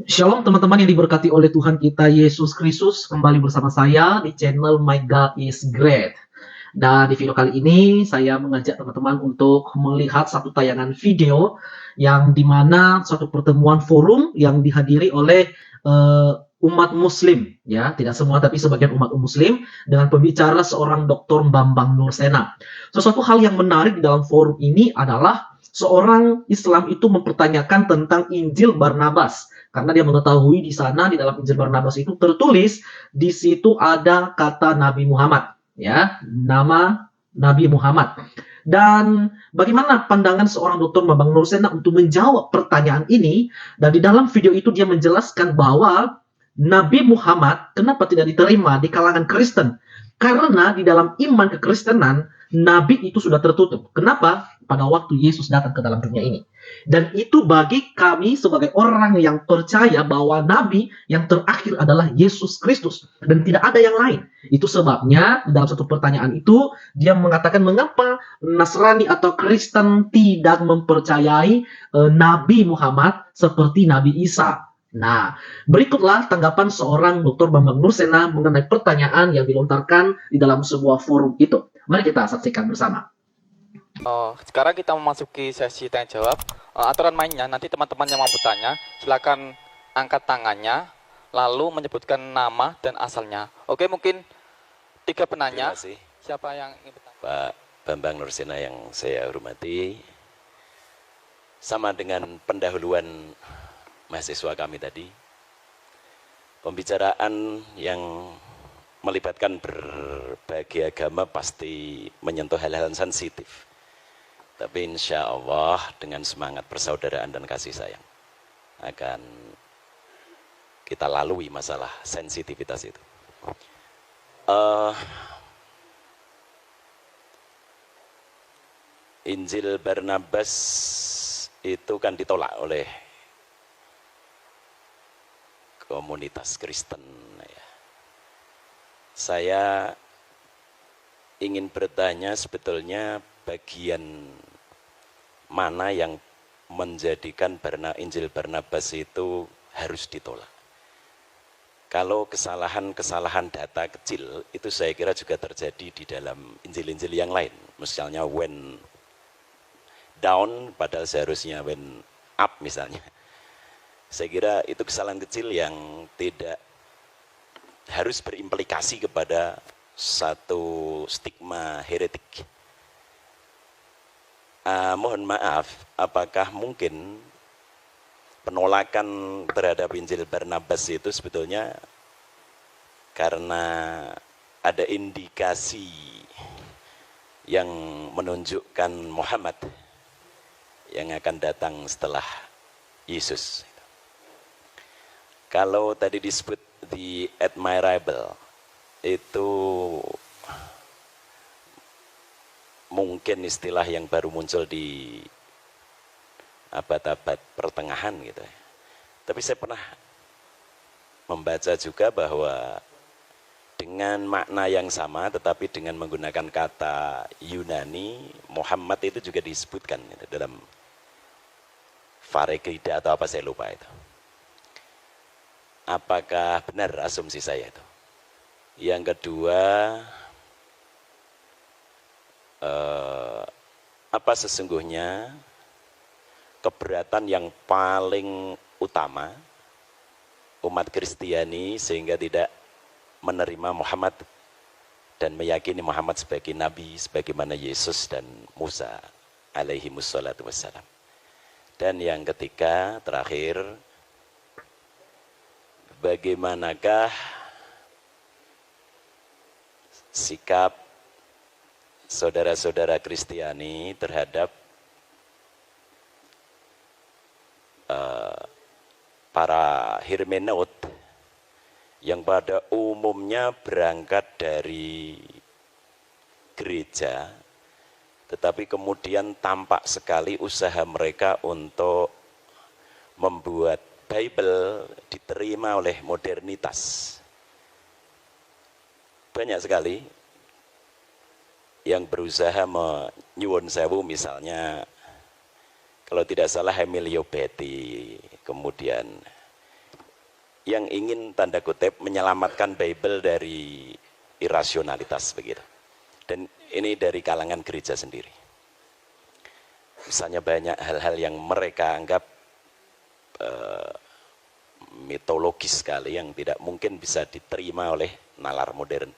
Shalom teman-teman yang diberkati oleh Tuhan kita Yesus Kristus, kembali bersama saya di channel My God is Great. Dan di video kali ini saya mengajak teman-teman untuk melihat satu tayangan video yang dimana suatu pertemuan forum yang dihadiri oleh umat muslim, ya, tidak semua tapi sebagian umat muslim, dengan pembicara seorang Dr. Bambang Nursena. Sesuatu hal yang menarik di dalam forum ini adalah seorang Islam itu mempertanyakan tentang Injil Barnabas, karena dia mengetahui di sana di dalam Injil Barnabas itu tertulis di situ ada kata Nabi Muhammad, ya, nama Nabi Muhammad. Dan bagaimana pandangan seorang Dr. Bambang Nursena untuk menjawab pertanyaan ini? Dan di dalam video itu dia menjelaskan bahwa Nabi Muhammad kenapa tidak diterima di kalangan Kristen? Karena di dalam iman kekristenan, Nabi itu sudah tertutup. Kenapa? Pada waktu Yesus datang ke dalam dunia ini. Dan itu bagi kami sebagai orang yang percaya bahwa Nabi yang terakhir adalah Yesus Kristus. Dan tidak ada yang lain. Itu sebabnya dalam satu pertanyaan itu, dia mengatakan mengapa Nasrani atau Kristen tidak mempercayai Nabi Muhammad seperti Nabi Isa. Nah, berikutlah tanggapan seorang Dr. Bambang Nursena mengenai pertanyaan yang dilontarkan di dalam sebuah forum itu. Mari kita saksikan bersama. Sekarang kita memasuki sesi tanya jawab. Aturan mainnya, nanti teman-teman yang mau bertanya, silakan angkat tangannya, lalu menyebutkan nama dan asalnya. Oke, mungkin 3 penanya. Terima kasih. Siapa yang ingin bertanya? Pak Bambang Nursena yang saya hormati, sama dengan pendahuluan mahasiswa kami tadi, pembicaraan yang melibatkan berbagai agama pasti menyentuh hal-hal sensitif. Tapi insya Allah dengan semangat persaudaraan dan kasih sayang akan kita lalui masalah sensitivitas itu. Injil Barnabas itu kan ditolak oleh komunitas Kristen. Ya. Saya ingin bertanya sebetulnya bagian mana yang menjadikan Injil Barnabas itu harus ditolak. Kalau kesalahan-kesalahan data kecil itu saya kira juga terjadi di dalam Injil-Injil yang lain. Misalnya when down padahal seharusnya when up misalnya. Saya kira itu kesalahan kecil yang tidak harus berimplikasi kepada satu stigma heretik. Mohon maaf, apakah mungkin penolakan terhadap Injil Barnabas itu sebetulnya karena ada indikasi yang menunjukkan Muhammad yang akan datang setelah Yesus. Kalau tadi disebut the admirable, itu mungkin istilah yang baru muncul di abad-abad pertengahan gitu ya. Tapi saya pernah membaca juga bahwa dengan makna yang sama tetapi dengan menggunakan kata Yunani, Muhammad itu juga disebutkan gitu, dalam Farekrida atau apa saya lupa itu. Apakah benar asumsi saya itu? Yang kedua, apa sesungguhnya keberatan yang paling utama umat Kristiani sehingga tidak menerima Muhammad dan meyakini Muhammad sebagai nabi sebagaimana Yesus dan Musa alaihi wassalatu wassalam. Dan yang ketiga, terakhir, bagaimanakah sikap saudara-saudara Kristiani terhadap para hermeneut yang pada umumnya berangkat dari gereja, tetapi kemudian tampak sekali usaha mereka untuk membuat Bible diterima oleh modernitas. Banyak sekali yang berusaha menyuwun sewu, misalnya kalau tidak salah Emilio Betti, kemudian yang ingin tanda kutip menyelamatkan Bible dari irasionalitas begitu. Dan ini dari kalangan gereja sendiri. Misalnya banyak hal-hal yang mereka anggap mitologis sekali yang tidak mungkin bisa diterima oleh nalar modern.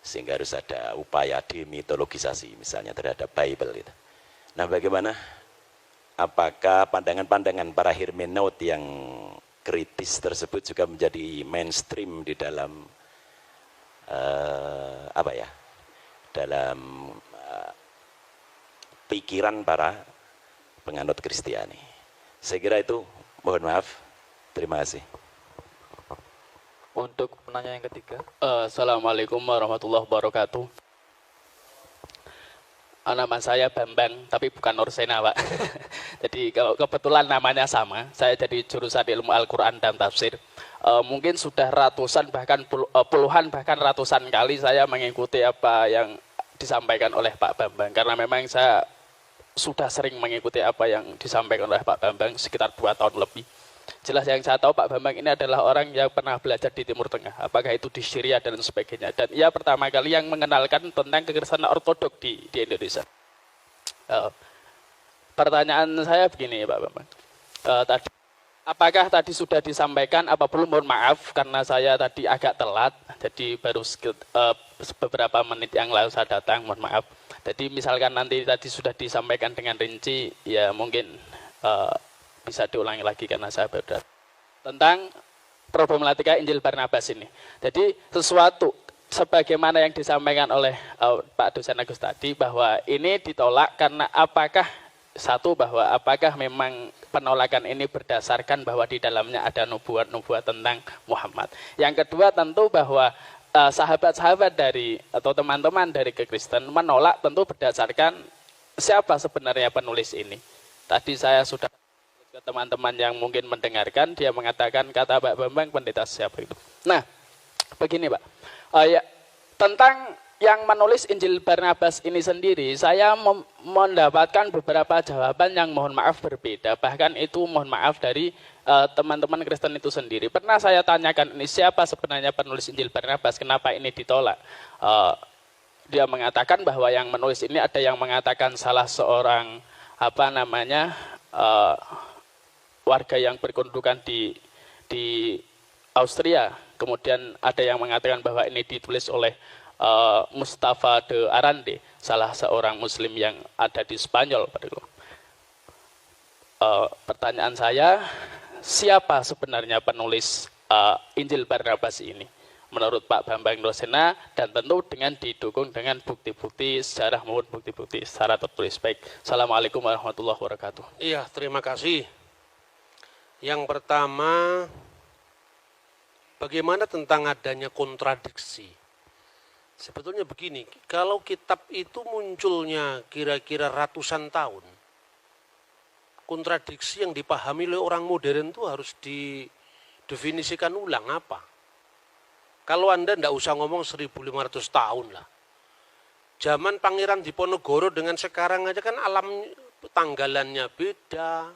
Sehingga harus ada upaya demitologisasi misalnya terhadap Bible itu. Nah, bagaimana? Apakah pandangan-pandangan para hermeneut yang kritis tersebut juga menjadi mainstream di dalam dalam pikiran para penganut Kristiani? Saya kira itu, mohon maaf. Terima kasih. Untuk penanya yang ketiga. Assalamualaikum warahmatullahi wabarakatuh. Nama saya Bambang, tapi bukan Nursena, Pak. Jadi kalau kebetulan namanya sama, saya jadi jurusan ilmu Al-Quran dan Tafsir. Mungkin sudah ratusan, bahkan puluhan, bahkan ratusan kali saya mengikuti apa yang disampaikan oleh Pak Bambang. Karena memang saya sudah sering mengikuti apa yang disampaikan oleh Pak Bambang, sekitar 2 tahun lebih. Jelas yang saya tahu Pak Bambang ini adalah orang yang pernah belajar di Timur Tengah, apakah itu di Syria dan sebagainya. Dan ia pertama kali yang mengenalkan tentang kekristenan ortodok di Indonesia. Pertanyaan saya begini Pak Bambang, apakah tadi sudah disampaikan apa belum? Mohon maaf karena saya tadi agak telat, jadi baru beberapa menit yang lalu saya datang, mohon maaf. Jadi misalkan nanti tadi sudah disampaikan dengan rinci, ya mungkin bisa diulangi lagi karena saya baru datang. Tentang problematika Injil Barnabas ini. Jadi sesuatu sebagaimana yang disampaikan oleh Pak Dosen Agus tadi, bahwa ini ditolak karena apakah memang penolakan ini berdasarkan bahwa di dalamnya ada nubuat-nubuat tentang Muhammad. Yang kedua tentu bahwa sahabat-sahabat dari atau teman-teman dari kekristen menolak tentu berdasarkan siapa sebenarnya penulis ini. Tadi saya sudah ke teman-teman yang mungkin mendengarkan, dia mengatakan kata Pak Bambang pendeta siapa itu. Nah, begini Pak, tentang yang menulis Injil Barnabas ini sendiri, saya mendapatkan beberapa jawaban yang mohon maaf berbeda, bahkan itu mohon maaf dari teman-teman Kristen itu sendiri. Pernah saya tanyakan ini siapa sebenarnya penulis Injil Barnabas, kenapa ini ditolak? Dia mengatakan bahwa yang menulis ini ada yang mengatakan salah seorang warga yang berkedudukan di Austria. Kemudian ada yang mengatakan bahwa ini ditulis oleh Mustafa de Arande, salah seorang Muslim yang ada di Spanyol. Pertanyaan saya, siapa sebenarnya penulis Injil Barnabas ini? Menurut Pak Bambang Nursena, dan tentu dengan didukung dengan bukti-bukti sejarah maupun bukti-bukti secara tertulis. Baik, Assalamualaikum warahmatullahi wabarakatuh. Iya, terima kasih. Yang pertama, bagaimana tentang adanya kontradiksi? Sebetulnya begini, kalau kitab itu munculnya kira-kira ratusan tahun, kontradiksi yang dipahami oleh orang modern itu harus didefinisikan ulang apa? Kalau Anda tidak usah ngomong 1500 tahun lah. Zaman Pangeran Diponegoro dengan sekarang aja kan alam tanggalannya beda,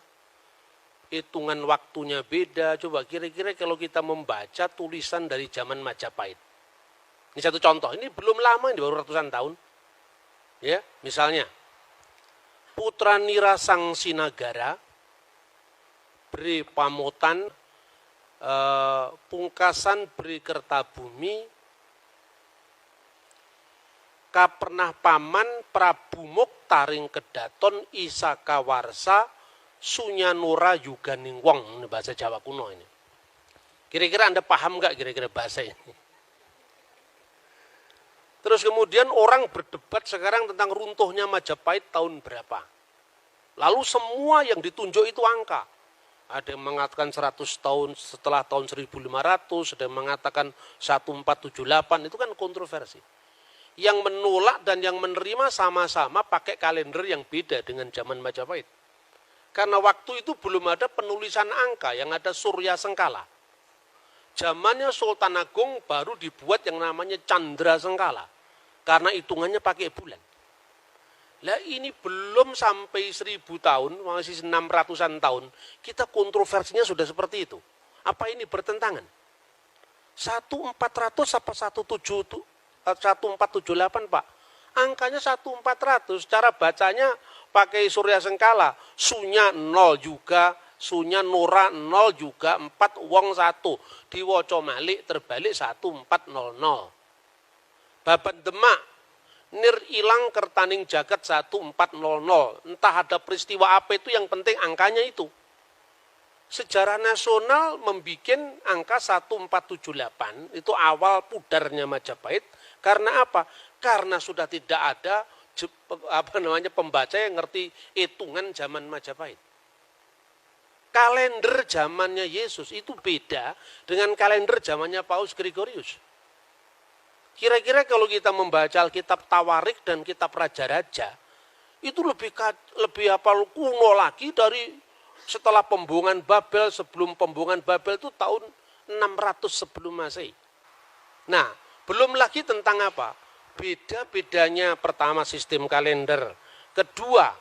hitungan waktunya beda. Coba kira-kira kalau kita membaca tulisan dari zaman Majapahit. Ini satu contoh, ini belum lama, ini baru ratusan tahun. Ya, misalnya, Putra Nira Sang Sinagara, Beri Pamotan, Pungkasan Beri Kertabumi, Kapernah Paman, Prabu Muktaring Kedaton, Isaka Warsa, Sunyanura Yuganing Wong, ini bahasa Jawa kuno ini. Kira-kira Anda paham nggak kira-kira bahasa ini? Terus kemudian orang berdebat sekarang tentang runtuhnya Majapahit tahun berapa. Lalu semua yang ditunjuk itu angka. Ada yang mengatakan 100 tahun setelah tahun 1500, ada yang mengatakan 1478, itu kan kontroversi. Yang menolak dan yang menerima sama-sama pakai kalender yang beda dengan zaman Majapahit. Karena waktu itu belum ada penulisan angka, yang ada Surya Sengkala. Zamannya Sultan Agung baru dibuat yang namanya Candra Sengkala. Karena hitungannya pakai bulan. Lah ini belum sampai 1000 tahun, masih 600-an tahun, kita kontroversinya sudah seperti itu. Apa ini bertentangan? 1400 apa 1478 Pak? Angkanya 1400, cara bacanya pakai surya sengkala, sunya 0 juga, sunya nora 0 juga, 4 wong 1. Diwoco malik terbalik 1400. Baban Demak, nir ilang kertaning jagat 1400. Entah ada peristiwa apa itu, yang penting angkanya itu. Sejarah nasional membuat angka 1478 itu awal pudarnya Majapahit. Karena apa? Karena sudah tidak ada pembaca yang ngerti hitungan zaman Majapahit. Kalender zamannya Yesus itu beda dengan kalender zamannya Paus Gregorius. Kira-kira kalau kita membaca Alkitab Tawarik dan Kitab Raja-Raja, itu lebih kuno lagi dari setelah pembuangan Babel. Sebelum pembuangan Babel itu tahun 600 sebelum Masehi. Nah, belum lagi tentang apa? Beda-bedanya pertama sistem kalender. Kedua,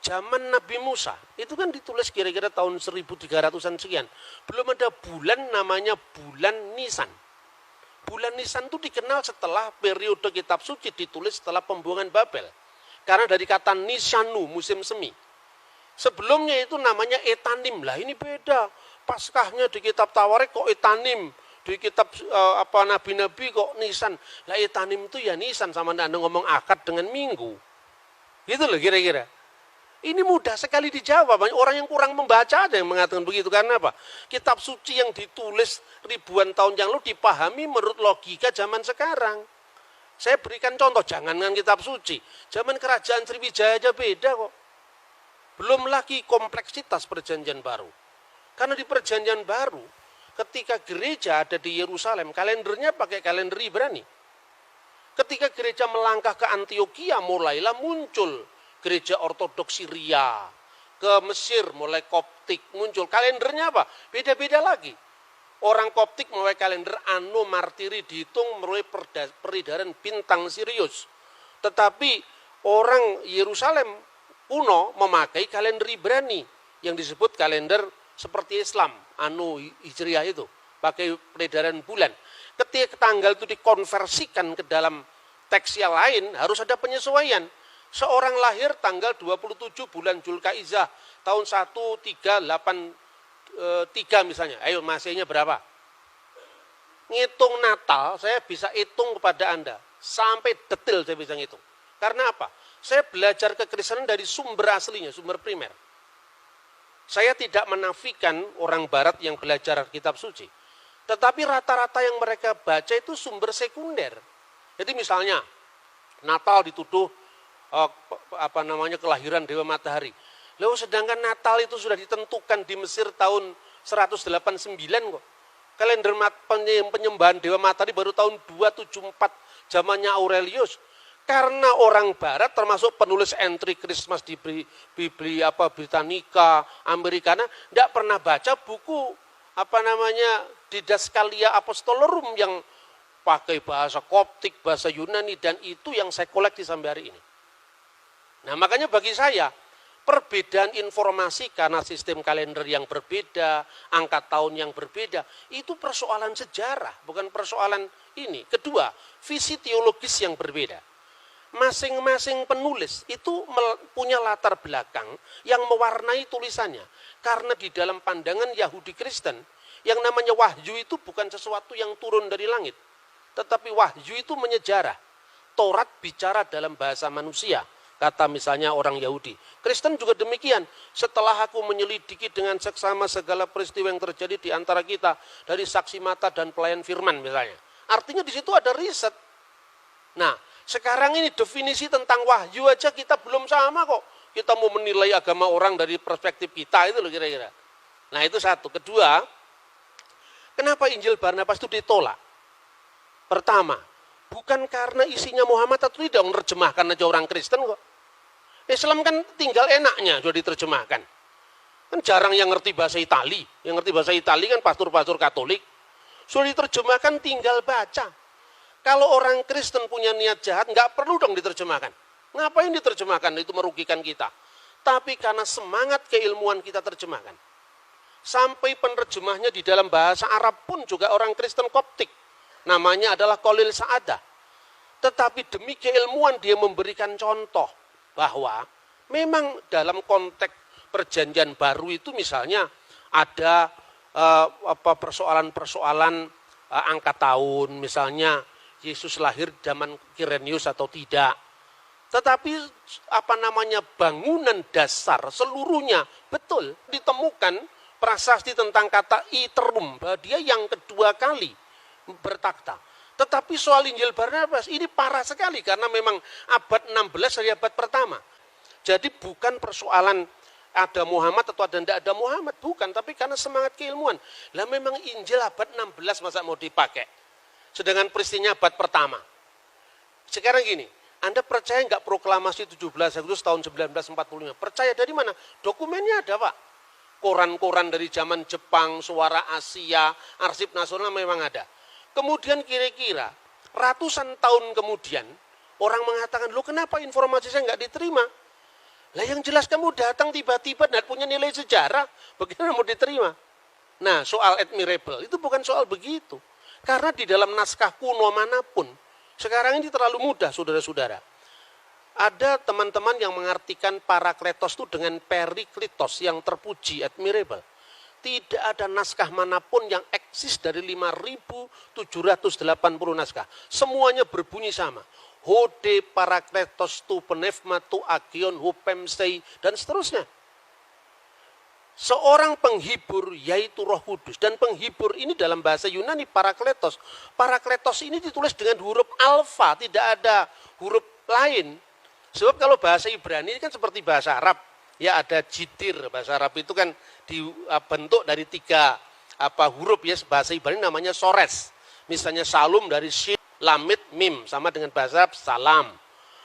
zaman Nabi Musa. Itu kan ditulis kira-kira tahun 1300-an sekian. Belum ada bulan namanya bulan Nisan. Bulan Nisan itu dikenal setelah periode kitab suci ditulis setelah pembuangan Babel. Karena dari kata Nisanu, musim semi. Sebelumnya itu namanya Etanim. Lah ini beda. Paskahnya di kitab Tawarik kok Etanim. Di kitab nabi-nabi kok Nisan. Lah Etanim itu ya Nisan, sama Anda ngomong akad dengan minggu. Gitu loh kira-kira. Ini mudah sekali dijawab. Banyak orang yang kurang membaca aja yang mengatakan begitu. Karena apa? Kitab suci yang ditulis ribuan tahun yang lalu dipahami menurut logika zaman sekarang. Saya berikan contoh, jangankan kitab suci. Zaman kerajaan Sriwijaya aja beda kok. Belum lagi kompleksitas perjanjian baru. Karena di perjanjian baru, ketika gereja ada di Yerusalem, kalendernya pakai kalender Ibrani. Ketika gereja melangkah ke Antioquia, mulailah muncul gereja ortodoks Syria. Ke Mesir, mulai Koptik muncul. Kalendernya apa? Beda-beda lagi. Orang Koptik mulai kalender Anno Martiri dihitung mulai peredaran bintang Sirius. Tetapi orang Yerusalem kuno memakai kalender Ibrani yang disebut kalender seperti Islam, Anno Hijriah itu, pakai peredaran bulan. Ketika tanggal itu dikonversikan ke dalam teks yang lain, harus ada penyesuaian. Seorang lahir tanggal 27 bulan Julkaizah tahun 1383 misalnya. Ayo Masehnya berapa? Ngitung Natal, saya bisa hitung kepada Anda. Sampai detail saya bisa ngitung. Karena apa? Saya belajar kekristenan dari sumber aslinya, sumber primer. Saya tidak menafikan orang barat yang belajar kitab suci. Tetapi rata-rata yang mereka baca itu sumber sekunder. Jadi misalnya, Natal dituduh kelahiran Dewa Matahari. Lalu sedangkan Natal itu sudah ditentukan di Mesir tahun 189 kok. Kalender penyembahan Dewa Matahari baru tahun 274 zamannya Aurelius. Karena orang barat termasuk penulis entry Christmas di Britannica, Americana, tidak pernah baca buku Didaskalia Apostolorum yang pakai bahasa Koptik, bahasa Yunani, dan itu yang saya koleksi sampai hari ini. Nah, makanya bagi saya, perbedaan informasi karena sistem kalender yang berbeda, angka tahun yang berbeda, itu persoalan sejarah, bukan persoalan ini. Kedua, visi teologis yang berbeda. Masing-masing penulis itu punya latar belakang yang mewarnai tulisannya. Karena di dalam pandangan Yahudi Kristen, yang namanya wahyu itu bukan sesuatu yang turun dari langit. Tetapi wahyu itu menyejarah. Taurat bicara dalam bahasa manusia. Kata misalnya orang Yahudi. Kristen juga demikian. Setelah aku menyelidiki dengan seksama segala peristiwa yang terjadi di antara kita, dari saksi mata dan pelayan firman misalnya. Artinya di situ ada riset. Nah, sekarang ini definisi tentang wahyu aja kita belum sama kok. Kita mau menilai agama orang dari perspektif kita, itu loh kira-kira. Nah, itu satu. Kedua, kenapa Injil Barnabas itu ditolak? Pertama, bukan karena isinya Muhammad atau tidak menerjemahkan aja orang Kristen kok. Islam kan tinggal enaknya sudah diterjemahkan. Kan jarang yang ngerti bahasa Itali. Yang ngerti bahasa Itali kan pastor-pastor Katolik. Sudah diterjemahkan tinggal baca. Kalau orang Kristen punya niat jahat, nggak perlu dong diterjemahkan. Ngapain diterjemahkan? Itu merugikan kita. Tapi karena semangat keilmuan kita terjemahkan. Sampai penerjemahnya di dalam bahasa Arab pun juga orang Kristen Koptik. Namanya adalah Khalil Sa'adah. Tetapi demi keilmuan dia memberikan contoh bahwa memang dalam konteks perjanjian baru itu misalnya ada persoalan-persoalan angka tahun, misalnya Yesus lahir zaman Kirenius atau tidak. Tetapi bangunan dasar seluruhnya betul ditemukan prasasti tentang kata iterum, bahwa dia yang kedua kali bertakhta. Tetapi soal Injil Barnabas ini parah sekali karena memang abad 16 dari abad pertama. Jadi bukan persoalan ada Muhammad atau ada tidak ada Muhammad, bukan, tapi karena semangat keilmuan. Lah memang Injil abad 16 masa mau dipakai. Sedangkan peristiwanya abad pertama. Sekarang gini, Anda percaya nggak proklamasi 17 Agustus tahun 1945? Percaya dari mana? Dokumennya ada, Pak. Koran-koran dari zaman Jepang, Suara Asia, Arsip Nasional memang ada. Kemudian kira-kira ratusan tahun kemudian, orang mengatakan, loh kenapa informasi saya nggak diterima? Lah yang jelas kamu datang tiba-tiba dan punya nilai sejarah, bagaimana mau diterima? Nah, soal admirable itu bukan soal begitu. Karena di dalam naskah kuno manapun, sekarang ini terlalu mudah, saudara-saudara. Ada teman-teman yang mengartikan Parakletos itu dengan Periklitos yang terpuji, admirable. Tidak ada naskah manapun yang eksis dari 5.780 naskah. Semuanya berbunyi sama. Hode Parakletos tu penefma tu agion hupemsei dan seterusnya. Seorang penghibur yaitu Roh Kudus. Dan penghibur ini dalam bahasa Yunani Parakletos. Parakletos ini ditulis dengan huruf alfa, tidak ada huruf lain. Sebab kalau bahasa Ibrani kan seperti bahasa Arab, ya ada jitir. Bahasa Arab itu kan dibentuk dari 3 huruf, ya bahasa Ibrani namanya sores. Misalnya salum dari shin, lamit, mim, sama dengan bahasa Arab salam.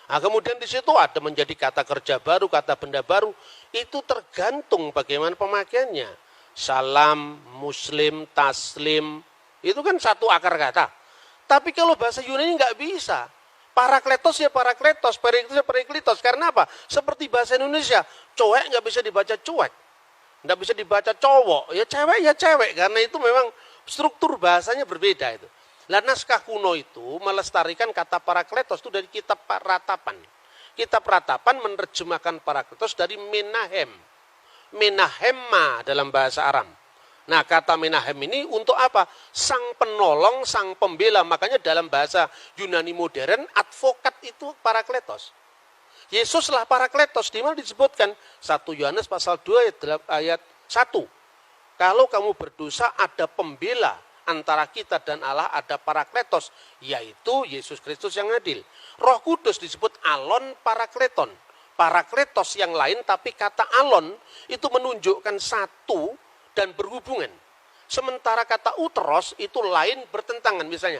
Nah, kemudian di situ ada menjadi kata kerja baru, kata benda baru. Itu tergantung bagaimana pemakaiannya. Salam, muslim, taslim, itu kan satu akar kata. Tapi kalau bahasa Yunani nggak bisa. Parakletos ya parakletos, periklitos ya periklitos. Karena apa? Seperti bahasa Indonesia, cowek nggak bisa dibaca cuek. Nggak bisa dibaca cowok, ya cewek. Karena itu memang struktur bahasanya berbeda itu. Lah naskah kuno itu melestarikan kata parakletos itu dari kitab Ratapan. Kitab Ratapan menerjemahkan parakletos dari menahem. Menahemma dalam bahasa Aram. Nah kata menahem ini untuk apa? Sang penolong, sang pembela. Makanya dalam bahasa Yunani modern, advokat itu parakletos. Yesuslah parakletos. Di mana disebutkan? 1 Yohanes pasal 2 ayat 1. Kalau kamu berdosa ada pembela antara kita dan Allah, ada parakletos. Yaitu Yesus Kristus yang adil. Roh Kudus disebut alon parakleton. Parakletos yang lain tapi kata alon itu menunjukkan satu dan berhubungan. Sementara kata uteros itu lain bertentangan. Misalnya,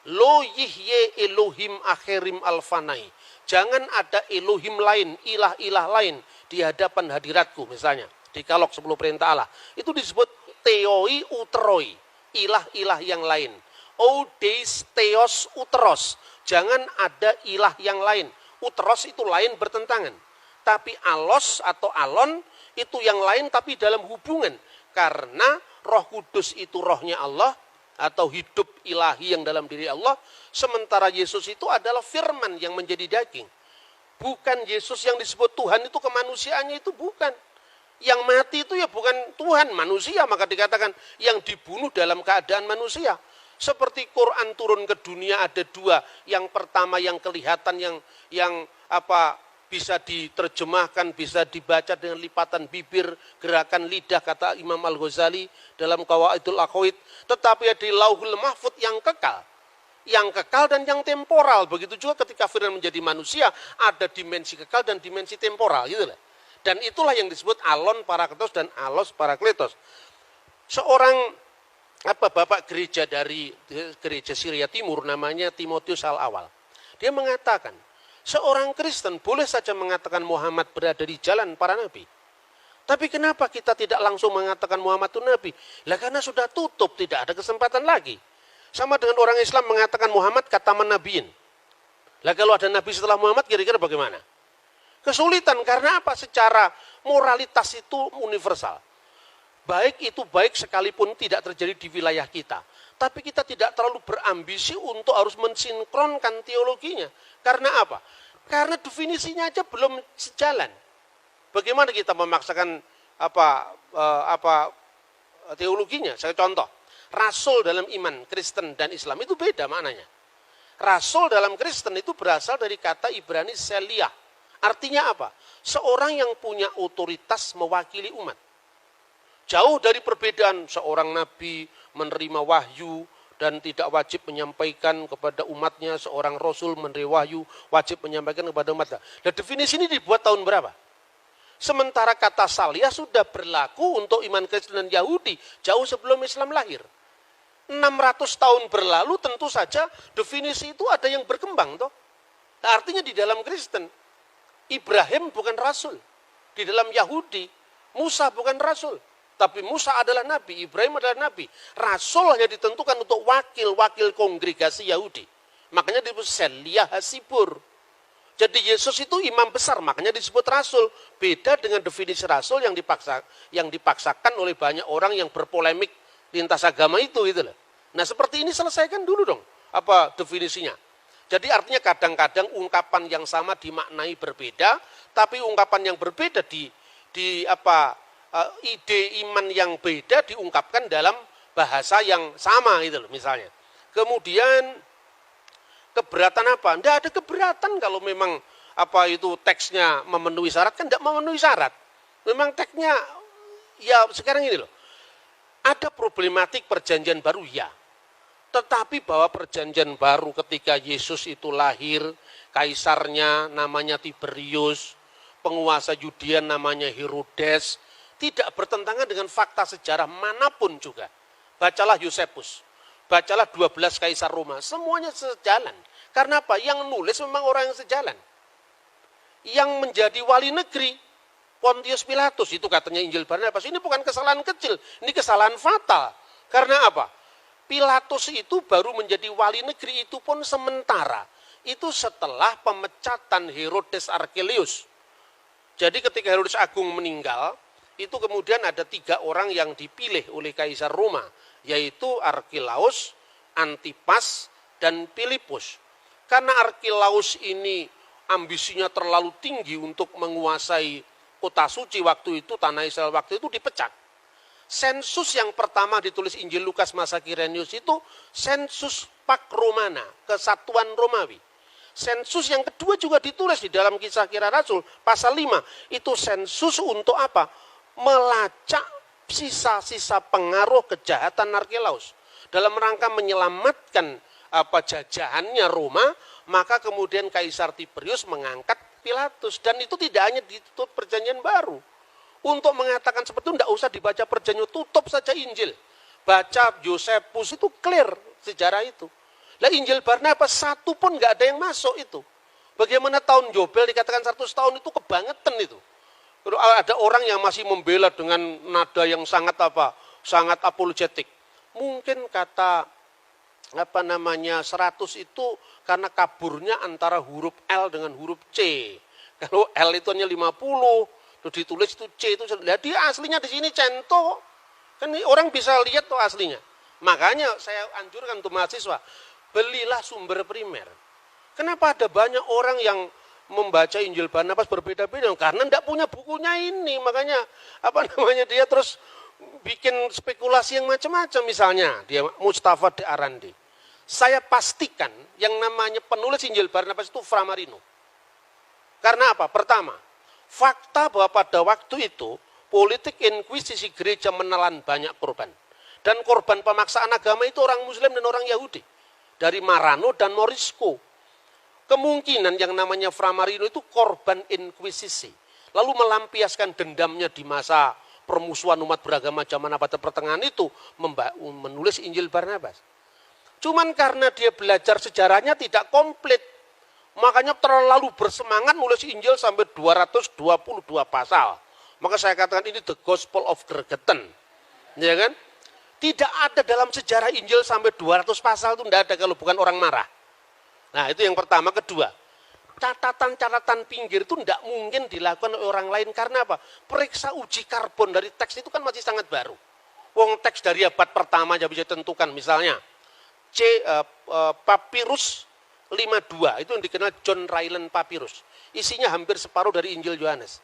lo yihye Elohim akhirim alfanai. Jangan ada Elohim lain, ilah-ilah lain di hadapan hadiratku. Misalnya, di Kalok 10 perintah Allah. Itu disebut theoi uteroi, ilah-ilah yang lain. Odeis theos uteros. Jangan ada ilah yang lain. Uteros itu lain bertentangan. Tapi alos atau alon itu yang lain tapi dalam hubungan. Karena Roh Kudus itu rohnya Allah atau hidup ilahi yang dalam diri Allah. Sementara Yesus itu adalah firman yang menjadi daging. Bukan Yesus yang disebut Tuhan itu kemanusiaannya itu bukan. Yang mati itu ya bukan Tuhan, manusia. Maka dikatakan yang dibunuh dalam keadaan manusia. Seperti Quran turun ke dunia ada 2. Yang pertama yang kelihatan yang bisa diterjemahkan, bisa dibaca dengan lipatan bibir, gerakan lidah, kata Imam Al-Ghazali dalam Qawaidul Aqwaid. Tetapi ada Lauhul Mahfud yang kekal. Yang kekal dan yang temporal. Begitu juga ketika firman menjadi manusia, ada dimensi kekal dan dimensi temporal. Gitu lah. Dan itulah yang disebut alon parakletos dan alos parakletos. Seorang bapak gereja dari gereja Syria Timur, namanya Timotius Al-Awal. Dia mengatakan, seorang Kristen boleh saja mengatakan Muhammad berada di jalan para nabi. Tapi kenapa kita tidak langsung mengatakan Muhammad itu nabi? Lah karena sudah tutup, tidak ada kesempatan lagi. Sama dengan orang Islam mengatakan Muhammad kataman nabiin. Lah kalau ada nabi setelah Muhammad kira-kira bagaimana? Kesulitan karena apa? Secara moralitas itu universal. baik itu baik sekalipun tidak terjadi di wilayah kita. Tapi kita tidak terlalu berambisi untuk harus mensinkronkan teologinya. Karena apa? Karena definisinya aja belum sejalan. Bagaimana kita memaksakan teologinya? Saya contoh, rasul dalam iman Kristen dan Islam itu beda maknanya. Rasul dalam Kristen itu berasal dari kata Ibrani Seliah. Artinya apa? Seorang yang punya otoritas mewakili umat. Jauh dari perbedaan seorang nabi menerima wahyu dan tidak wajib menyampaikan kepada umatnya, seorang rasul menerima wahyu wajib menyampaikan kepada umatnya. Dan definisi ini dibuat tahun berapa? Sementara kata Saliah sudah berlaku untuk iman Kristen dan Yahudi jauh sebelum Islam lahir. 600 tahun berlalu tentu saja definisi itu ada yang berkembang toh. Nah, artinya di dalam Kristen Ibrahim bukan rasul. Di dalam Yahudi Musa bukan rasul. Tapi Musa adalah nabi, Ibrahim adalah nabi. Rasul hanya ditentukan untuk wakil-wakil kongregasi Yahudi. Makanya disebut Seliah Hasibur. Jadi Yesus itu imam besar, makanya disebut rasul. Beda dengan definisi rasul yang dipaksakan oleh banyak orang yang berpolemik lintas agama itu gitu loh. Nah, seperti ini selesaikan dulu dong apa definisinya. Jadi artinya kadang-kadang ungkapan yang sama dimaknai berbeda, tapi ungkapan yang berbeda ide iman yang beda diungkapkan dalam bahasa yang sama gitu loh misalnya. Kemudian keberatan apa? Tidak ada keberatan kalau memang teksnya memenuhi syarat, kan tidak memenuhi syarat. Memang teksnya ya sekarang ini loh. Ada problematik perjanjian baru ya. Tetapi bahwa perjanjian baru ketika Yesus itu lahir, kaisarnya namanya Tiberius, penguasa Yudea namanya Herodes, tidak bertentangan dengan fakta sejarah manapun juga. Bacalah Yosefus, bacalah 12 kaisar Roma, semuanya sejalan. Karena apa? Yang nulis memang orang yang sejalan. Yang menjadi wali negeri, Pontius Pilatus, itu katanya Injil Barnabas, ini bukan kesalahan kecil, ini kesalahan fatal. Karena apa? Pilatus itu baru menjadi wali negeri itu pun sementara. Itu setelah pemecatan Herodes Archelaus. Jadi ketika Herodes Agung meninggal, itu kemudian ada 3 orang yang dipilih oleh Kaisar Roma, yaitu Archelaus, Antipas, dan Filipus. Karena Archelaus ini ambisinya terlalu tinggi untuk menguasai kota suci waktu itu, tanah Israel waktu itu dipecat. Sensus yang pertama ditulis Injil Lukas masa Kirenius itu sensus Pax Romana, kesatuan Romawi. Sensus yang kedua juga ditulis di dalam Kisah Kisah Rasul pasal 5, itu sensus untuk apa? Melacak sisa-sisa pengaruh kejahatan Archelaus dalam rangka menyelamatkan jajahannya Roma. Maka kemudian Kaisar Tiberius mengangkat Pilatus, dan itu tidak hanya ditutup perjanjian baru. Untuk mengatakan seperti itu tidak usah dibaca perjanjian, tutup saja Injil, baca Yosefus, itu clear sejarah itu. Lah Injil Barnabas satu pun nggak ada yang masuk itu. Bagaimana tahun Yobel dikatakan 100 tahun itu kebangetan itu. Ada orang yang masih membela dengan nada yang sangat apologetik. Mungkin kata 100 itu karena kaburnya antara huruf L dengan huruf C. Kalau L itu hanya 50, terus ditulis itu C itu, dia aslinya di sini cento. Kan orang bisa lihat tuh aslinya. Makanya saya anjurkan untuk mahasiswa, belilah sumber primer. Kenapa ada banyak orang yang membaca Injil Barnabas berbeda-beda? Karena tidak punya bukunya ini. Makanya dia terus bikin spekulasi yang macam-macam. Misalnya dia Mustafa de Arandi. Saya pastikan yang namanya penulis Injil Barnabas itu Framarino. Karena apa? Pertama, fakta bahwa pada waktu itu politik inkuisisi gereja menelan banyak korban. Dan korban pemaksaan agama itu orang Muslim dan orang Yahudi. Dari Marano dan Morisco. Kemungkinan yang namanya Framarino itu korban inkuisisi. Lalu melampiaskan dendamnya di masa permusuhan umat beragama zaman abad pertengahan itu, menulis Injil Barnabas. Cuman karena dia belajar sejarahnya tidak komplit, makanya terlalu bersemangat nulis Injil sampai 222 pasal. Maka saya katakan ini the Gospel of Gregetan. Ya kan? Tidak ada dalam sejarah Injil sampai 200 pasal itu tidak ada kalau bukan orang marah. Nah, itu yang pertama. Kedua, catatan-catatan pinggir itu tidak mungkin dilakukan oleh orang lain. Karena apa? Periksa uji karbon dari teks itu kan masih sangat baru. Wong teks dari abad pertama aja bisa ditentukan. Misalnya Papyrus 52, itu yang dikenal John Ryland Papyrus. Isinya hampir separuh dari Injil Yohanes.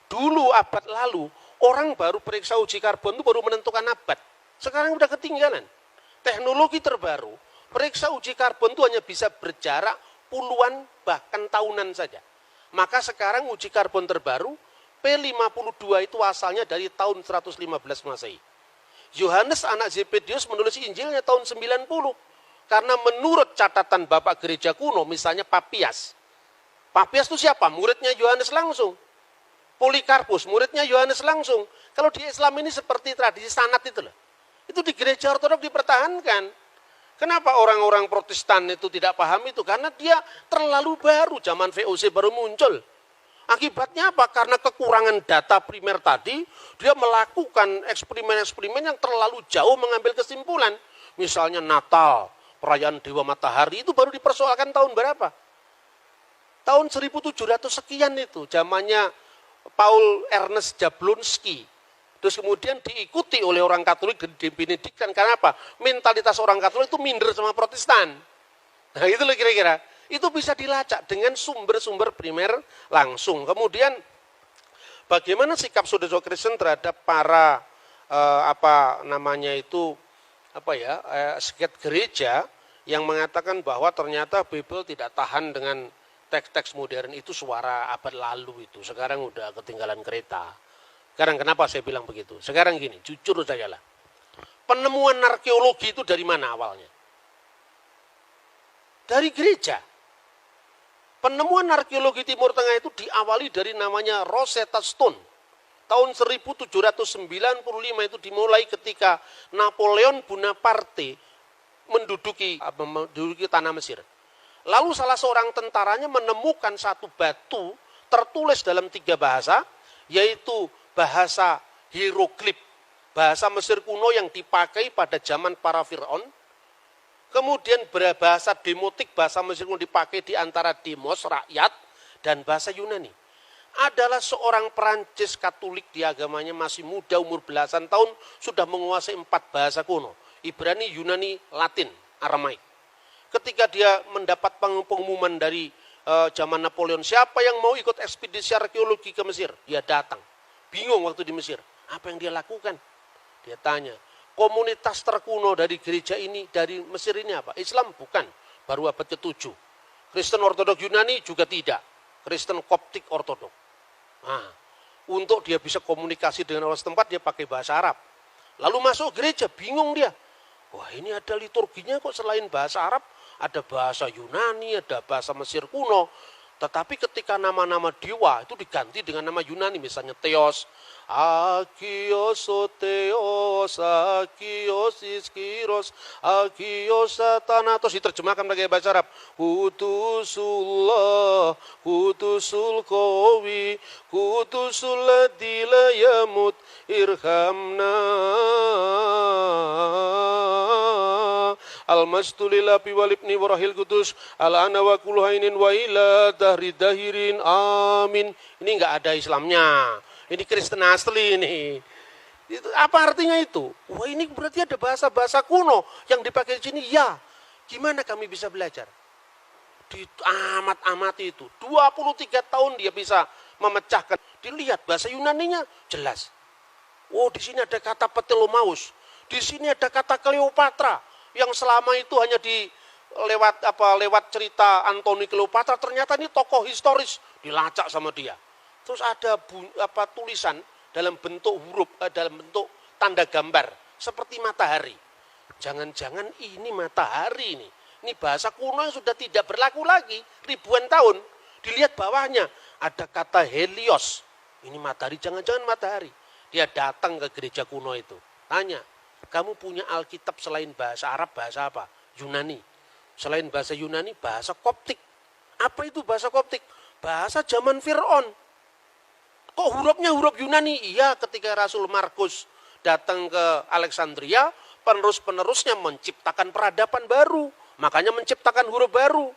Dulu abad lalu, orang baru periksa uji karbon itu baru menentukan abad. Sekarang udah ketinggalan. Teknologi terbaru, periksa uji karbon itu hanya bisa berjarak puluhan bahkan tahunan saja. Maka sekarang uji karbon terbaru, P52 itu asalnya dari tahun 115 Masehi. Yohanes anak Zebedius menulis Injilnya tahun 90. Karena menurut catatan Bapak Gereja kuno, misalnya Papias. Papias itu siapa? Muridnya Yohanes langsung. Polikarpus, muridnya Yohanes langsung. Kalau di Islam ini seperti tradisi sanad itu loh. Itu di gereja ortodoks dipertahankan. Kenapa orang-orang Protestan itu tidak paham itu? Karena dia terlalu baru, zaman VOC baru muncul. Akibatnya apa? Karena kekurangan data primer tadi, dia melakukan eksperimen-eksperimen yang terlalu jauh mengambil kesimpulan. Misalnya Natal, perayaan Dewa Matahari itu baru dipersoalkan tahun berapa? Tahun 1700 sekian itu, zamannya Paul Ernest Jablonski. Terus kemudian diikuti oleh orang Katolik dan dibenedikkan. Karena apa? Mentalitas orang Katolik itu minder sama Protestan. Nah itu loh kira-kira. Itu bisa dilacak dengan sumber-sumber primer langsung. Kemudian bagaimana sikap saudara Kristen terhadap para seket gereja yang mengatakan bahwa ternyata Bible tidak tahan dengan teks-teks modern itu suara abad lalu itu. Sekarang udah ketinggalan kereta. Sekarang kenapa saya bilang begitu? Sekarang gini, jujur saja lah. Penemuan arkeologi itu dari mana awalnya? Dari gereja. Penemuan arkeologi Timur Tengah itu diawali dari namanya Rosetta Stone. Tahun 1795 itu dimulai ketika Napoleon Bonaparte menduduki tanah Mesir. Lalu salah seorang tentaranya menemukan satu batu tertulis dalam 3 bahasa, yaitu bahasa hieroglif, bahasa Mesir kuno yang dipakai pada zaman para Fir'aun. Kemudian bahasa demotik, bahasa Mesir kuno dipakai di antara demos, rakyat, dan bahasa Yunani. Adalah seorang Perancis Katolik, di agamanya masih muda, umur belasan tahun, sudah menguasai 4 bahasa kuno. Ibrani, Yunani, Latin, Aramaik. Ketika dia mendapat pengumuman dari zaman Napoleon, siapa yang mau ikut ekspedisi arkeologi ke Mesir? Dia datang. Bingung waktu di Mesir. Apa yang dia lakukan? Dia tanya, komunitas terkuno dari gereja ini, dari Mesir ini apa? Islam bukan, baru abad ke-7. Kristen Ortodok Yunani juga tidak. Kristen Koptik Ortodok. Nah, untuk dia bisa komunikasi dengan orang setempat, dia pakai bahasa Arab. Lalu masuk gereja, bingung dia. Wah, ini ada liturginya kok selain bahasa Arab, ada bahasa Yunani, ada bahasa Mesir kuno. Tetapi ketika nama-nama dewa itu diganti dengan nama Yunani, misalnya Theos, Agios, Theos, Agios, Iskiros, Agios, Thanatos, diterjemahkan pakai bahasa Arab. Kudusullah, Kudusul Qawi, Kudusul Ladzi la yamut, irhamna. Al-Mastulil Api Walibni Warahil Kudus Al-Ana wa Kulhainin wa ila Dahri Dahirin Amin. Ini enggak ada Islamnya. Ini Kristen asli ini. Itu, apa artinya itu? Wah, ini berarti ada bahasa-bahasa kuno yang dipakai di sini. Ya, gimana kami bisa belajar? Di amat-amati itu. 23 tahun dia bisa memecahkan. Dilihat bahasa Yunaninya jelas. Oh, di sini ada kata Ptolomaus. Di sini ada kata Cleopatra. Yang selama itu hanya lewat cerita Antoni Cleopatra, ternyata ini tokoh historis, dilacak sama dia. Terus ada tulisan dalam bentuk huruf, dalam bentuk tanda gambar seperti matahari. Jangan-jangan ini matahari ini. Ini bahasa kuno yang sudah tidak berlaku lagi ribuan tahun. Dilihat bawahnya ada kata Helios. Ini matahari, jangan-jangan matahari. Dia datang ke gereja kuno itu, tanya, kamu punya Alkitab selain bahasa Arab, bahasa apa? Yunani. Selain bahasa Yunani, bahasa Koptik. Apa itu bahasa Koptik? Bahasa zaman Fir'aun. Kok hurufnya huruf Yunani? Iya, ketika Rasul Markus datang ke Alexandria, penerus-penerusnya menciptakan peradaban baru. Makanya menciptakan huruf baru.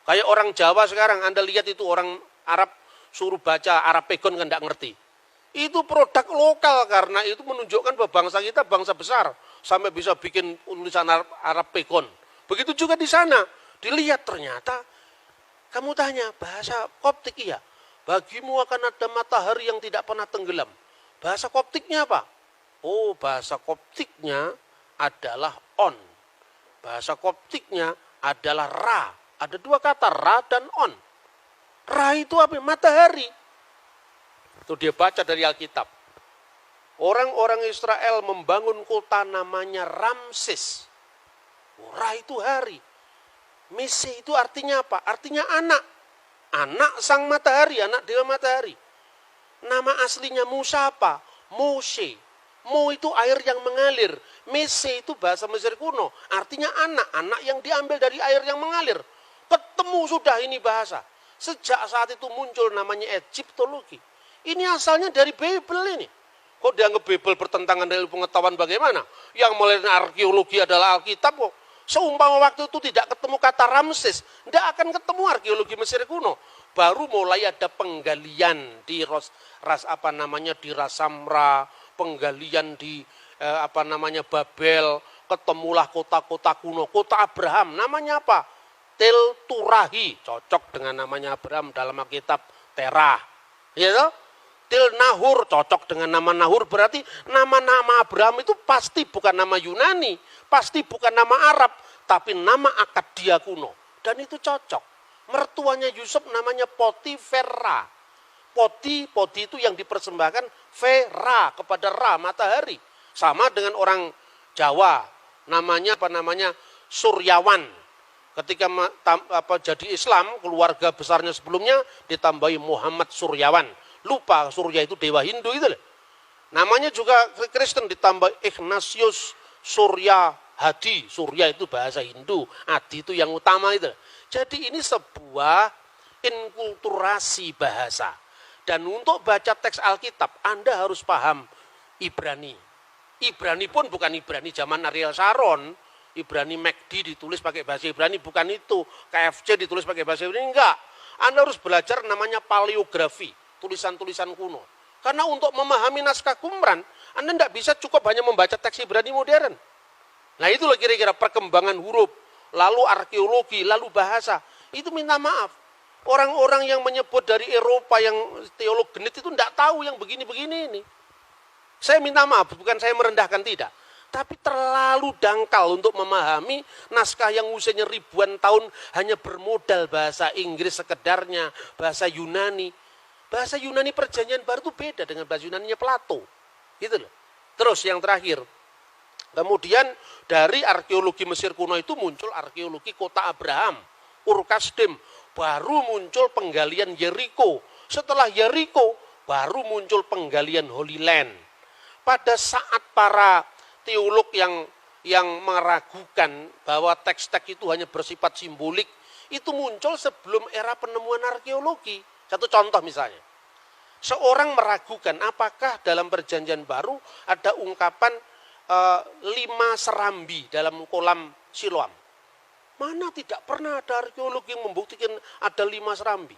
Kayak orang Jawa sekarang, Anda lihat itu orang Arab suruh baca Arab Pegon kan tidak ngerti. Itu produk lokal karena itu menunjukkan bahwa bangsa kita bangsa besar. Sampai bisa bikin tulisan Arab Pegon. Begitu juga di sana. Dilihat ternyata, kamu tanya, bahasa Koptik iya. Bagimu akan ada matahari yang tidak pernah tenggelam. Bahasa Koptiknya apa? Oh, bahasa Koptiknya adalah on. Bahasa Koptiknya adalah ra. Ada dua kata, ra dan on. Ra itu apa? Matahari. Itu dia baca dari Alkitab. Orang-orang Israel membangun kota namanya Ramses. Ra itu hari. Mese itu artinya apa? Artinya anak. Anak sang matahari, anak dewa matahari. Nama aslinya Musa apa? Moshe. Mo itu air yang mengalir. Mese itu bahasa Mesir kuno. Artinya anak. Anak yang diambil dari air yang mengalir. Ketemu sudah ini bahasa. Sejak saat itu muncul namanya Egyptologi. Ini asalnya dari Bible ini. Kok dianggap Bible bertentangan dengan pengetahuan bagaimana? Yang melainkan arkeologi adalah Alkitab kok. Seumpama waktu itu tidak ketemu kata Ramses, tidak akan ketemu arkeologi Mesir kuno. Baru mulai ada penggalian di di Rasamra, penggalian di Babel, ketemulah kota-kota kuno, kota Abraham. Namanya apa? Tel Turahi, cocok dengan namanya Abraham dalam Alkitab Terah. Ya toh? Til Nahur, cocok dengan nama Nahur, berarti nama-nama Abraham itu pasti bukan nama Yunani, pasti bukan nama Arab, tapi nama Akadia kuno. Dan itu cocok. Mertuanya Yusuf namanya Potifera. Poti itu yang dipersembahkan Vera kepada Ra, matahari. Sama dengan orang Jawa, namanya Suryawan. Ketika jadi Islam, keluarga besarnya sebelumnya ditambahi Muhammad Suryawan. Lupa Surya itu dewa Hindu itu loh. Namanya juga Kristen ditambah Ignatius Surya Hadi. Surya itu bahasa Hindu, Hadi itu yang utama itu. Jadi ini sebuah inkulturasi bahasa. Dan untuk baca teks Alkitab, Anda harus paham Ibrani. Ibrani pun bukan Ibrani zaman Ariel Sharon. Ibrani MacD ditulis pakai bahasa Ibrani, bukan itu. KFC ditulis pakai bahasa Ibrani, enggak. Anda harus belajar namanya paleografi. Tulisan-tulisan kuno. Karena untuk memahami naskah Qumran, Anda tidak bisa cukup hanya membaca teks Ibrani modern. Nah itulah kira-kira perkembangan huruf, lalu arkeologi, lalu bahasa. Itu minta maaf. Orang-orang yang menyebut dari Eropa yang teolog genit itu tidak tahu yang begini-begini ini. Saya minta maaf, bukan saya merendahkan, tidak. Tapi terlalu dangkal untuk memahami naskah yang usianya ribuan tahun hanya bermodal bahasa Inggris sekedarnya, bahasa Yunani. Bahasa Yunani Perjanjian Baru itu beda dengan bahasa Yunaninya Plato. Gitu loh. Terus yang terakhir, kemudian dari arkeologi Mesir kuno itu muncul arkeologi kota Abraham, Ur-Kasdim, baru muncul penggalian Yeriko. Setelah Yeriko, baru muncul penggalian Holy Land. Pada saat para teolog yang meragukan bahwa teks-teks itu hanya bersifat simbolik, itu muncul sebelum era penemuan arkeologi. Satu contoh misalnya, seorang meragukan apakah dalam Perjanjian Baru ada ungkapan 5 serambi dalam kolam Siloam. Mana tidak pernah ada arkeologi yang membuktikan ada 5 serambi.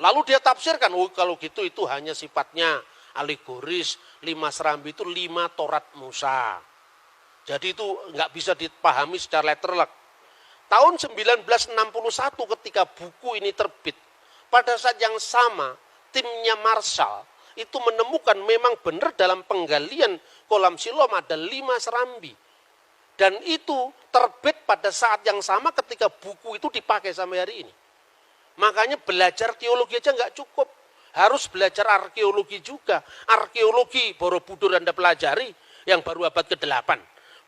Lalu dia tafsirkan, oh kalau gitu itu hanya sifatnya alegoris, 5 serambi itu 5 Torat Musa. Jadi itu nggak bisa dipahami secara literal. Tahun 1961 ketika buku ini terbit, pada saat yang sama, timnya Marshall itu menemukan memang benar dalam penggalian kolam Siloam ada 5 serambi. Dan itu terbit pada saat yang sama ketika buku itu dipakai sampai hari ini. Makanya belajar teologi aja nggak cukup. Harus belajar arkeologi juga. Arkeologi Borobudur Anda pelajari yang baru abad ke-8.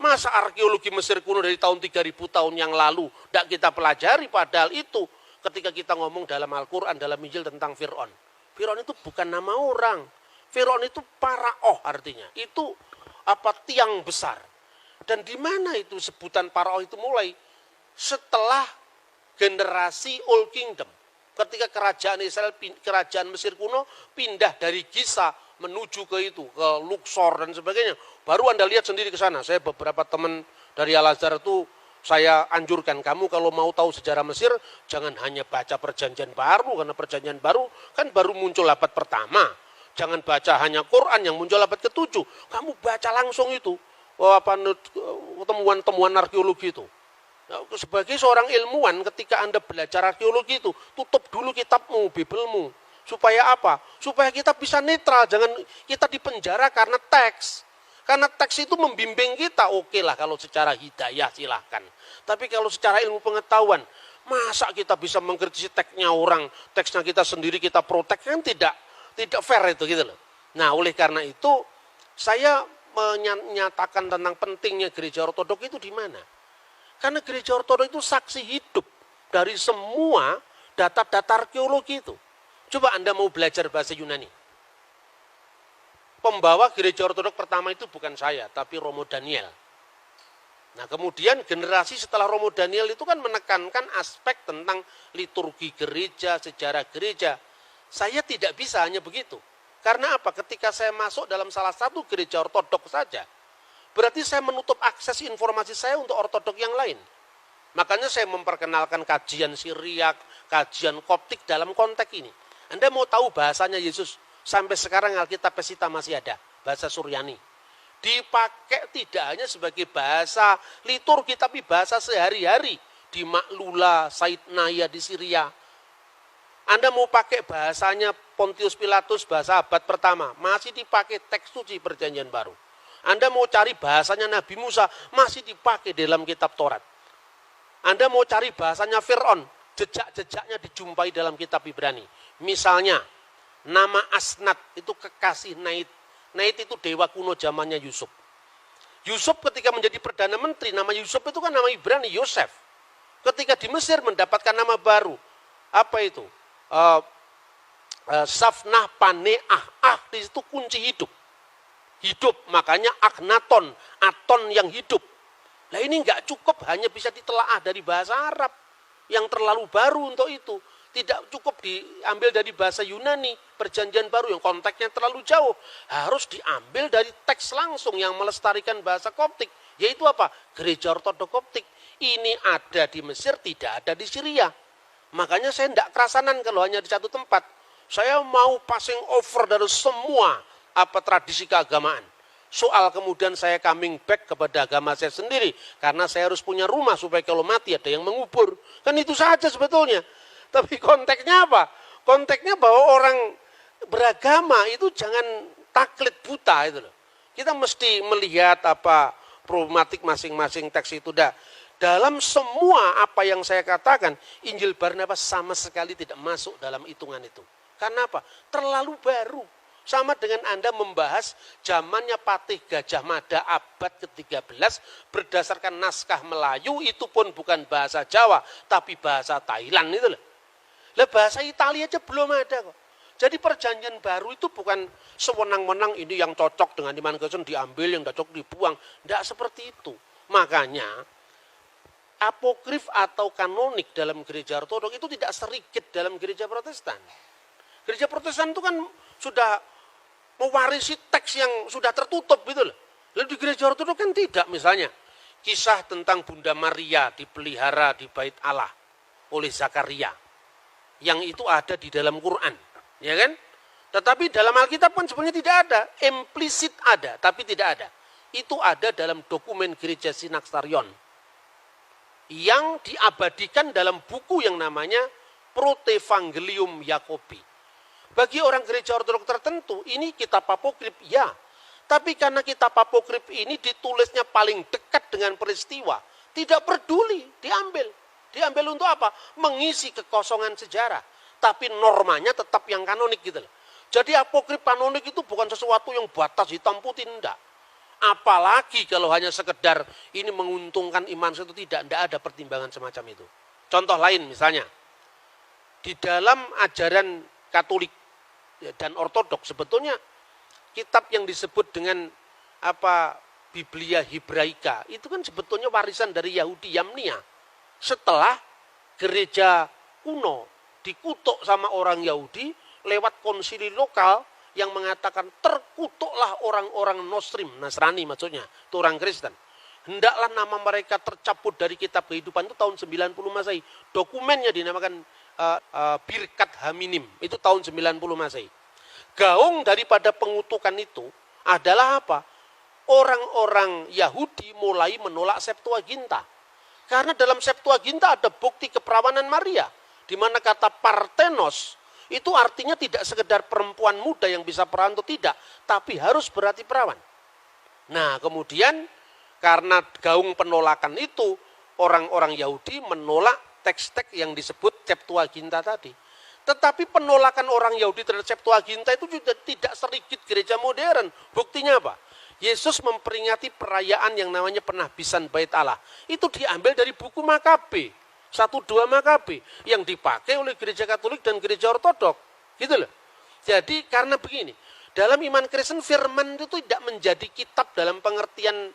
Masa arkeologi Mesir kuno dari tahun 3000 tahun yang lalu tidak kita pelajari, padahal itu ketika kita ngomong dalam Al-Quran, dalam Injil tentang Fir'aun. Fir'aun itu bukan nama orang. Fir'aun itu paraoh artinya. Itu tiang besar. Dan di mana itu sebutan paraoh itu mulai? Setelah generasi Old Kingdom. Ketika kerajaan Israel, kerajaan Mesir kuno pindah dari Giza menuju ke Luxor dan sebagainya. Baru Anda lihat sendiri ke sana. Saya beberapa teman dari Al-Azhar itu saya anjurkan kamu kalau mau tahu sejarah Mesir, jangan hanya baca perjanjian baru, karena perjanjian baru kan baru muncul abad pertama. Jangan baca hanya Quran yang muncul abad ke-7. Kamu baca langsung itu, temuan-temuan arkeologi itu. Nah, sebagai seorang ilmuwan, ketika Anda belajar arkeologi itu, tutup dulu kitabmu, Bibelmu. Supaya apa? Supaya kita bisa netral, jangan kita dipenjara karena teks. Karena teks itu membimbing kita, oke lah kalau secara hidayah silahkan. Tapi kalau secara ilmu pengetahuan, masa kita bisa mengkritisi teksnya orang, teksnya kita sendiri kita protek, kan tidak fair itu gitu loh. Nah oleh karena itu, saya menyatakan tentang pentingnya gereja ortodok itu di mana? Karena gereja ortodok itu saksi hidup dari semua data-data arkeologi itu. Coba Anda mau belajar bahasa Yunani. Pembawa gereja ortodok pertama itu bukan saya, tapi Romo Daniel. Nah kemudian generasi setelah Romo Daniel itu kan menekankan aspek tentang liturgi gereja, sejarah gereja. Saya tidak bisa hanya begitu. Karena apa? Ketika saya masuk dalam salah satu gereja ortodok saja, berarti saya menutup akses informasi saya untuk ortodok yang lain. Makanya saya memperkenalkan kajian Syriak, kajian Koptik dalam konteks ini. Anda mau tahu bahasanya Yesus? Sampai sekarang Alkitab Pesita masih ada, bahasa Suryani. Dipakai tidak hanya sebagai bahasa liturgi, tapi bahasa sehari-hari. Di Maklula, Said Naya di Syria. Anda mau pakai bahasanya Pontius Pilatus, bahasa abad pertama, masih dipakai teks suci perjanjian baru. Anda mau cari bahasanya Nabi Musa, masih dipakai dalam kitab Taurat. Anda mau cari bahasanya Fir'aun, jejak-jejaknya dijumpai dalam kitab Ibrani. Misalnya, nama Asnat itu kekasih Nait. Nait itu dewa kuno zamannya Yusuf. Yusuf ketika menjadi Perdana Menteri, nama Yusuf itu kan nama Ibrani, Yosef. Ketika di Mesir mendapatkan nama baru. Apa itu? Safnah Paneah. Di situ kunci hidup. Hidup, makanya Akhenaton, Aton yang hidup. Nah ini nggak cukup hanya bisa ditelaah dari bahasa Arab. Yang terlalu baru untuk itu. Tidak cukup diambil dari bahasa Yunani, perjanjian baru yang konteksnya terlalu jauh. Harus diambil dari teks langsung yang melestarikan bahasa Koptik. Yaitu apa? Gereja Ortodok Koptik. Ini ada di Mesir, tidak ada di Syria. Makanya saya tidak kerasanan kalau hanya di satu tempat. Saya mau passing over dari semua tradisi keagamaan. Soal kemudian saya coming back kepada agama saya sendiri. Karena saya harus punya rumah supaya kalau mati ada yang mengubur. Kan itu saja sebetulnya. Tapi konteksnya apa? Konteksnya bahwa orang beragama itu jangan taklid buta itu loh. Kita mesti melihat problematik masing-masing teks itu. Dalam semua apa yang saya katakan, Injil Barnabas sama sekali tidak masuk dalam hitungan itu. Karena apa? Terlalu baru. Sama dengan Anda membahas zamannya Patih Gajah Mada abad ke-13 berdasarkan naskah Melayu, itu pun bukan bahasa Jawa, tapi bahasa Thailand itu loh. Lah bahasa Italia aja belum ada kok. Jadi perjanjian baru itu bukan sewenang-wenang ini yang cocok dengan iman Kristen diambil, yang cocok dibuang. Tidak seperti itu. Makanya apokrif atau kanonik dalam gereja ortodok itu tidak serigit dalam gereja Protestan. Gereja Protestan itu kan sudah mewarisi teks yang sudah tertutup gitu loh. Lalu di gereja ortodok kan tidak, misalnya kisah tentang Bunda Maria dipelihara di Bait Allah oleh Zakaria. Yang itu ada di dalam Quran, ya kan? Tetapi dalam Alkitab kan sebenarnya tidak ada, implisit ada, tapi tidak ada. Itu ada dalam dokumen gereja Synaxarion yang diabadikan dalam buku yang namanya Protevangelium Yakobi. Bagi orang gereja ortodok tertentu, ini kitab apokrif, ya. Tapi karena kitab apokrif ini ditulisnya paling dekat dengan peristiwa, tidak peduli, diambil. Diambil untuk apa? Mengisi kekosongan sejarah. Tapi normanya tetap yang kanonik gitu loh. Jadi apokrif kanonik itu bukan sesuatu yang batas hitam putih, enggak. Apalagi kalau hanya sekedar ini menguntungkan iman itu, tidak ada pertimbangan semacam itu. Contoh lain misalnya, di dalam ajaran Katolik dan Ortodok sebetulnya kitab yang disebut dengan Biblia Hebraika itu kan sebetulnya warisan dari Yahudi Yamnia. Setelah gereja kuno dikutuk sama orang Yahudi lewat konsili lokal yang mengatakan terkutuklah orang-orang Nostrim, Nasrani maksudnya, itu orang Kristen. hendaklah nama mereka tercabut dari kitab kehidupan, itu tahun 90 Masehi. Dokumennya dinamakan Birkat Haminim, itu tahun 90 Masehi. Gaung daripada pengutukan itu adalah apa? Orang-orang Yahudi mulai menolak Septuaginta. Karena dalam Septuaginta ada bukti keperawanan Maria, di mana kata Parthenos itu artinya tidak sekedar perempuan muda yang bisa perawan atau tidak, tapi harus berarti perawan. Nah, kemudian karena gaung penolakan itu, orang-orang Yahudi menolak teks-teks yang disebut Septuaginta tadi. Tetapi penolakan orang Yahudi terhadap Septuaginta itu juga tidak sedikit gereja modern. Buktinya apa? Yesus memperingati perayaan yang namanya penahbisan Bait Allah. Itu diambil dari buku Makabe, 1-2 Makabe, yang dipakai oleh gereja Katolik dan gereja Ortodok. Gitu loh. Jadi karena begini, dalam iman Kristen firman itu tidak menjadi kitab dalam pengertian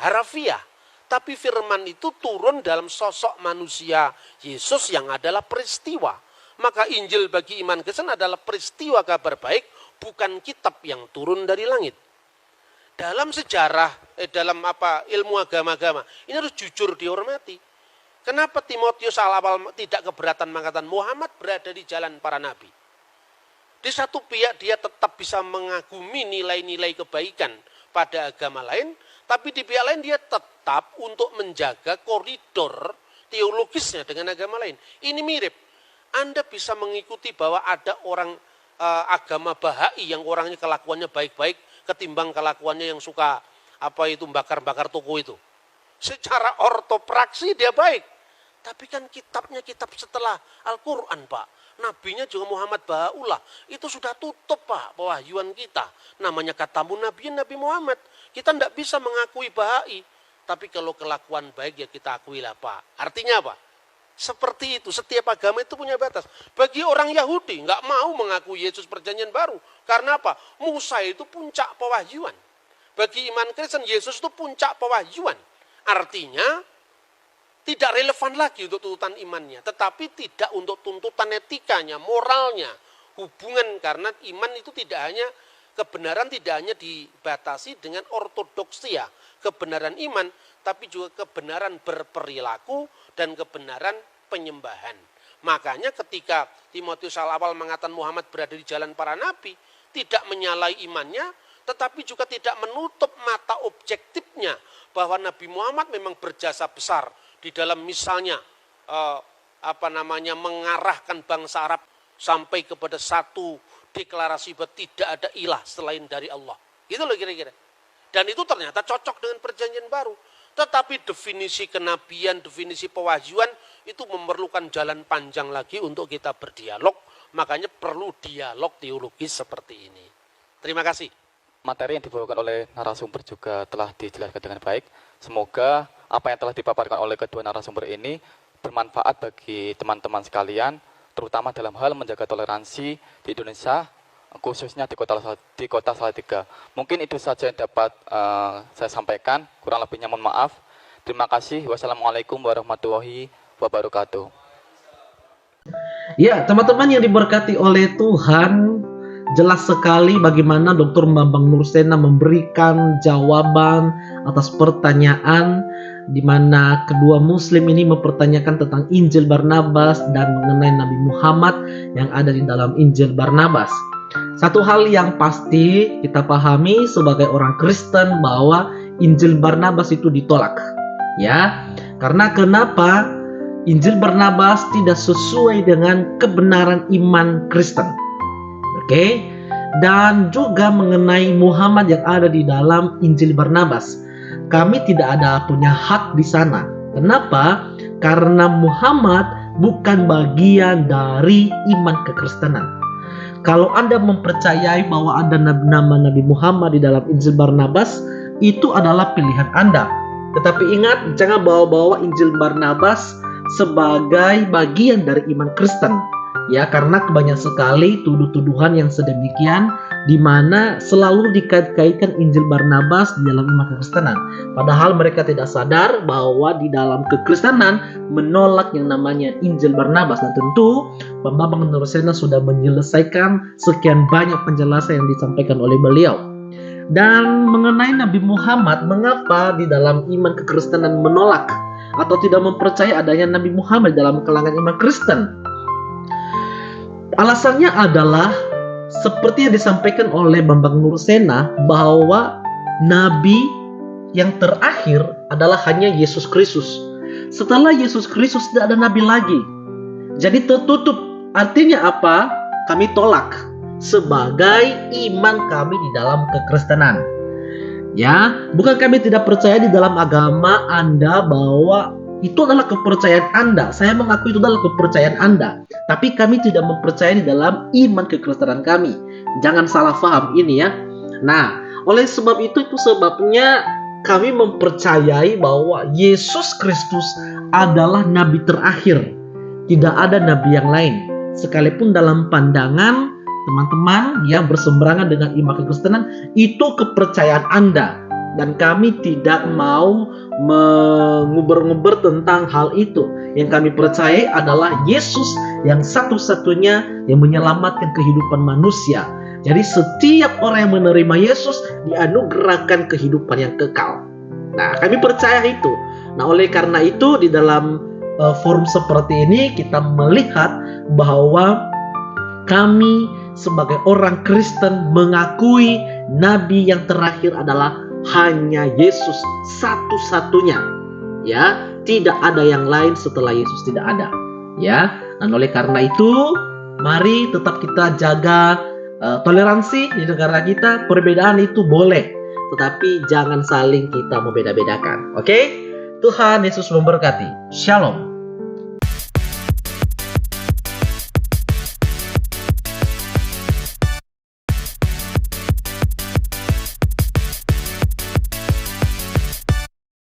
harafiah. Tapi firman itu turun dalam sosok manusia Yesus yang adalah peristiwa. Maka Injil bagi iman Kristen adalah peristiwa kabar baik, bukan kitab yang turun dari langit. Dalam sejarah, dalam ilmu agama-agama, ini harus jujur dihormati. Kenapa Timotius awal tidak keberatan mengatakan Muhammad berada di jalan para nabi? Di satu pihak dia tetap bisa mengagumi nilai-nilai kebaikan pada agama lain, tapi di pihak lain dia tetap untuk menjaga koridor teologisnya dengan agama lain. Ini mirip. Anda bisa mengikuti bahwa ada orang agama Bahai yang orangnya kelakuannya baik-baik ketimbang kelakuannya yang suka bakar-bakar toko itu. Secara ortopraksi dia baik. Tapi kan kitabnya kitab setelah Al-Quran, Pak. Nabinya juga Muhammad Bahaullah. Itu sudah tutup, Pak, pewahyuan kita. Namanya katamu Nabi Muhammad. Kita tidak bisa mengakui Bahai. Tapi kalau kelakuan baik ya kita akuilah, Pak. Artinya apa? Seperti itu, setiap agama itu punya batas. Bagi orang Yahudi, nggak mau mengakui Yesus perjanjian baru. Karena apa? Musa itu puncak pewahyuan. Bagi iman Kristen, Yesus itu puncak pewahyuan. Artinya, tidak relevan lagi untuk tuntutan imannya. Tetapi tidak untuk tuntutan etikanya, moralnya. Hubungan, karena iman itu tidak hanya, kebenaran tidak hanya dibatasi dengan ortodoksia. Kebenaran iman, tapi juga kebenaran berperilaku dan kebenaran penyembahan. Makanya ketika Timotius awal mengatakan Muhammad berada di jalan para nabi, tidak menyalahi imannya, tetapi juga tidak menutup mata objektifnya bahwa Nabi Muhammad memang berjasa besar di dalam misalnya mengarahkan bangsa Arab sampai kepada satu deklarasi bahwa tidak ada ilah selain dari Allah. Gitu loh kira-kira. Dan itu ternyata cocok dengan perjanjian baru. Tetapi definisi kenabian, definisi pewahyuan itu memerlukan jalan panjang lagi untuk kita berdialog. Makanya perlu dialog teologis seperti ini. Terima kasih. Materi yang dibawakan oleh narasumber juga telah dijelaskan dengan baik. Semoga apa yang telah dipaparkan oleh kedua narasumber ini bermanfaat bagi teman-teman sekalian, terutama dalam hal menjaga toleransi di Indonesia, khususnya di kota Salatiga. Mungkin itu saja yang dapat saya sampaikan, kurang lebihnya mohon maaf. Terima kasih. Wassalamualaikum warahmatullahi wabarakatuh. Ya, teman-teman yang diberkati oleh Tuhan, jelas sekali bagaimana Dr. Bambang Nursena memberikan jawaban atas pertanyaan di mana kedua muslim ini mempertanyakan tentang Injil Barnabas dan mengenai Nabi Muhammad yang ada di dalam Injil Barnabas. Satu hal yang pasti kita pahami sebagai orang Kristen bahwa Injil Barnabas itu ditolak. Ya, karena kenapa? Injil Barnabas tidak sesuai dengan kebenaran iman Kristen. Oke? Dan juga mengenai Muhammad yang ada di dalam Injil Barnabas. Kami tidak ada punya hak di sana. Kenapa? Karena Muhammad bukan bagian dari iman kekristenan. Kalau Anda mempercayai bahwa ada nama Nabi Muhammad di dalam Injil Barnabas, itu adalah pilihan Anda. Tetapi ingat, jangan bawa-bawa Injil Barnabas sebagai bagian dari iman Kristen. Ya, karena kebanyakan sekali tuduh-tuduhan yang sedemikian di mana selalu dikait-kaitkan Injil Barnabas di dalam iman kekristenan. Padahal mereka tidak sadar bahwa di dalam kekristenan menolak yang namanya Injil Barnabas. Dan tentu Bambang Nursena sudah menyelesaikan sekian banyak penjelasan yang disampaikan oleh beliau. Dan mengenai Nabi Muhammad, mengapa di dalam iman kekristenan menolak atau tidak mempercayai adanya Nabi Muhammad dalam kalangan iman Kristen? Alasannya adalah seperti yang disampaikan oleh Bambang Nursena, bahwa Nabi yang terakhir adalah hanya Yesus Kristus. Setelah Yesus Kristus tidak ada Nabi lagi. Jadi tertutup. Artinya apa? Kami tolak sebagai iman kami di dalam kekristenan. Ya, bukan kami tidak percaya di dalam agama Anda bahwa itu adalah kepercayaan Anda. Saya mengaku itu adalah kepercayaan Anda. Tapi kami tidak mempercayai di dalam iman kekristenan kami. Jangan salah paham ini ya. Nah, oleh sebab itu sebabnya kami mempercayai bahwa Yesus Kristus adalah nabi terakhir. Tidak ada nabi yang lain. Sekalipun dalam pandangan teman-teman yang berseberangan dengan iman kekristenan, itu kepercayaan Anda. Dan kami tidak mau menguber-nguber tentang hal itu. Yang kami percayai adalah Yesus yang satu-satunya yang menyelamatkan kehidupan manusia. Jadi setiap orang yang menerima Yesus dianugerahkan kehidupan yang kekal. Nah, kami percaya itu. Nah, oleh karena itu di dalam forum seperti ini kita melihat bahwa kami sebagai orang Kristen mengakui nabi yang terakhir adalah hanya Yesus satu-satunya. Ya, tidak ada yang lain setelah Yesus, tidak ada. Ya, dan oleh karena itu mari tetap kita jaga toleransi di negara kita. Perbedaan itu boleh, tetapi jangan saling kita membeda-bedakan. Oke? Tuhan Yesus memberkati. Shalom.